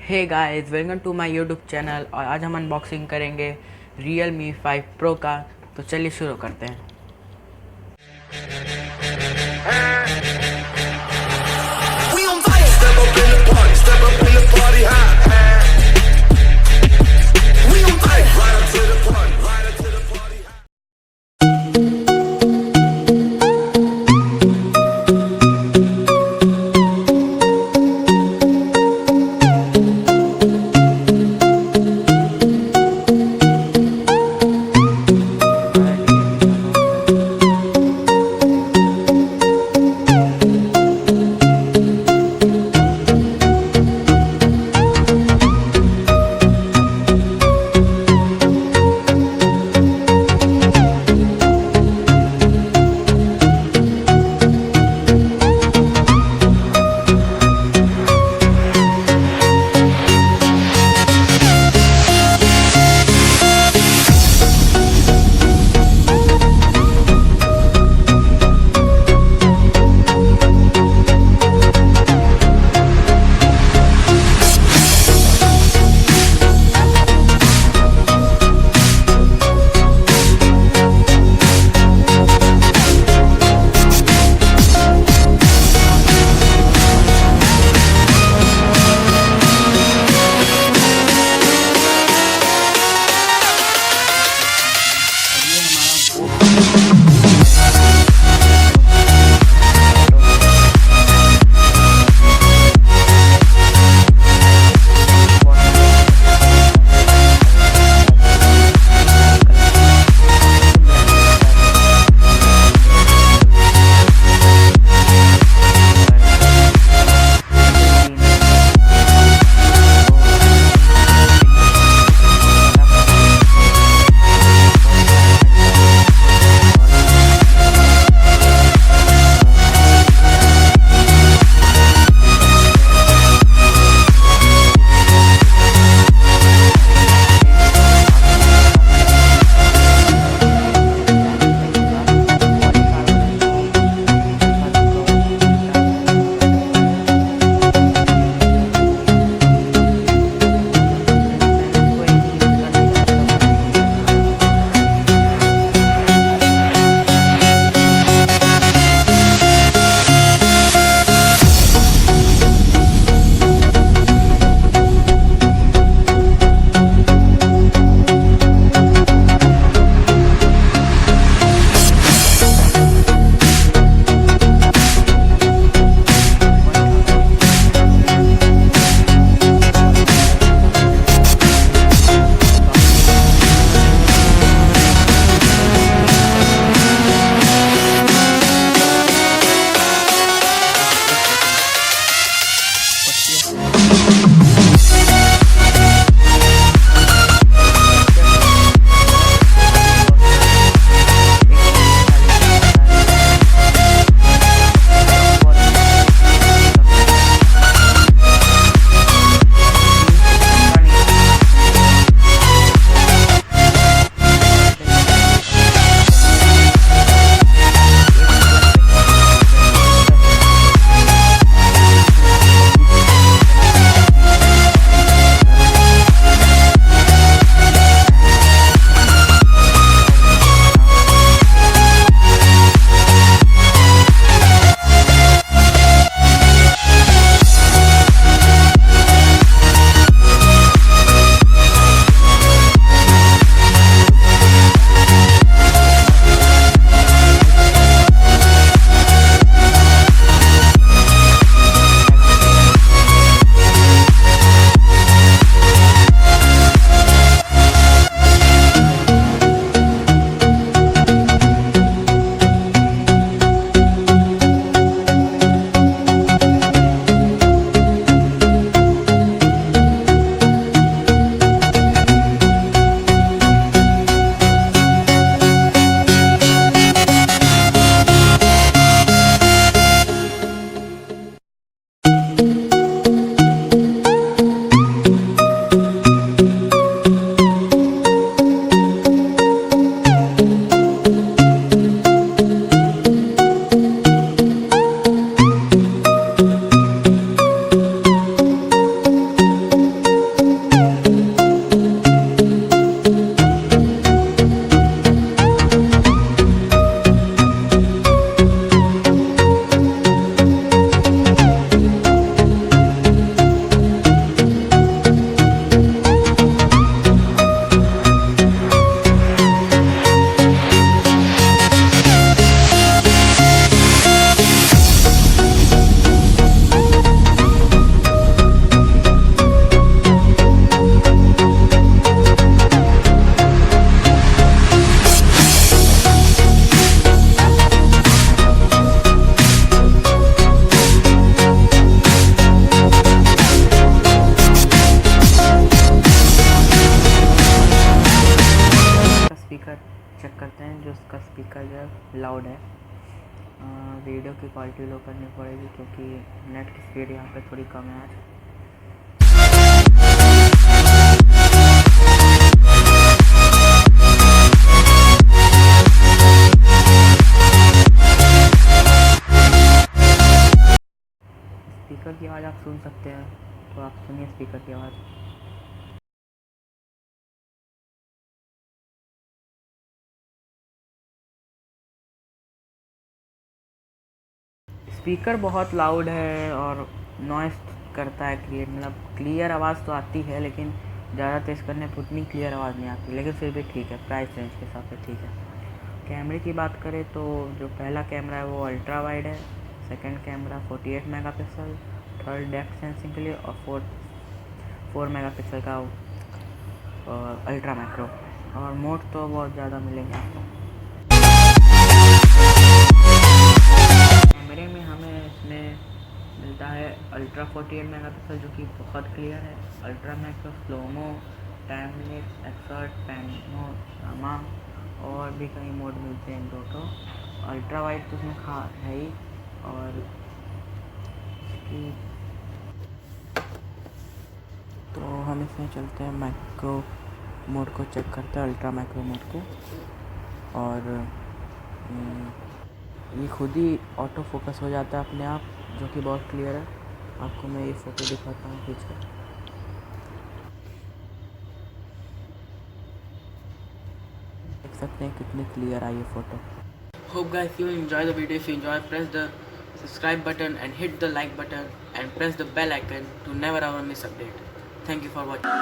Hey guys, welcome to my YouTube channel. और आज हम अनबॉक्सिंग करेंगे realme 5 Pro का। तो चलिए शुरू करते हैं। We on fire. Step up in the party, step up in the party, high. We on fire. Right up to the party, right up to the party. Loud है। Video की quality लो करनी पड़ेगी क्योंकि नेट की speed यहाँ पे थोड़ी कम है आज। स्पीकर की आवाज़ आप सुन सकते हैं, तो आप सुनिए स्पीकर की आवाज़। स्पीकर बहुत लाउड है और नॉइस करता है क्रिएट, मतलब क्लियर आवाज़ तो आती है लेकिन ज़्यादा तेज़ करने पर उतनी क्लियर आवाज़ नहीं आती, लेकिन फिर भी ठीक है, प्राइस रेंज के हिसाब से ठीक है। कैमरे की बात करें तो जो पहला कैमरा है वो अल्ट्रा वाइड है, second camera 48 megapixel, third depth sensing के लिए, और फोर्थ 4 मेगापिक्सल का अल्ट्रा मैक्रो, और मोड तो बहुत ज़्यादा मिलेंगे आपको। कैमरे में हमें इसमें मिलता है अल्ट्रा 48 मेगापिक्सल जो कि बहुत क्लियर है, ultra macro, slomo, time limit, expert, panorama, और भी कई मोड मिलते हैं दो तो। अल्ट्रा वाइड तो उसमें है ही, और इसकी तो हम इसमें चलते हैं मैक्रो मोड को चेक करते हैं, अल्ट्रा मैक्रो मोड को, और ये खुद ही ऑटो फोकस हो जाता है अपने आप, जो कि बहुत क्लियर है। आपको मैं ये फ़ोटो दिखाता हूँ खींच कर, देख सकते हैं कितनी क्लियर आई ये photo. Hope guys you enjoy the video. If you enjoy, press the subscribe button and hit the like button and press the bell icon to never ever miss update. Thank you for watching.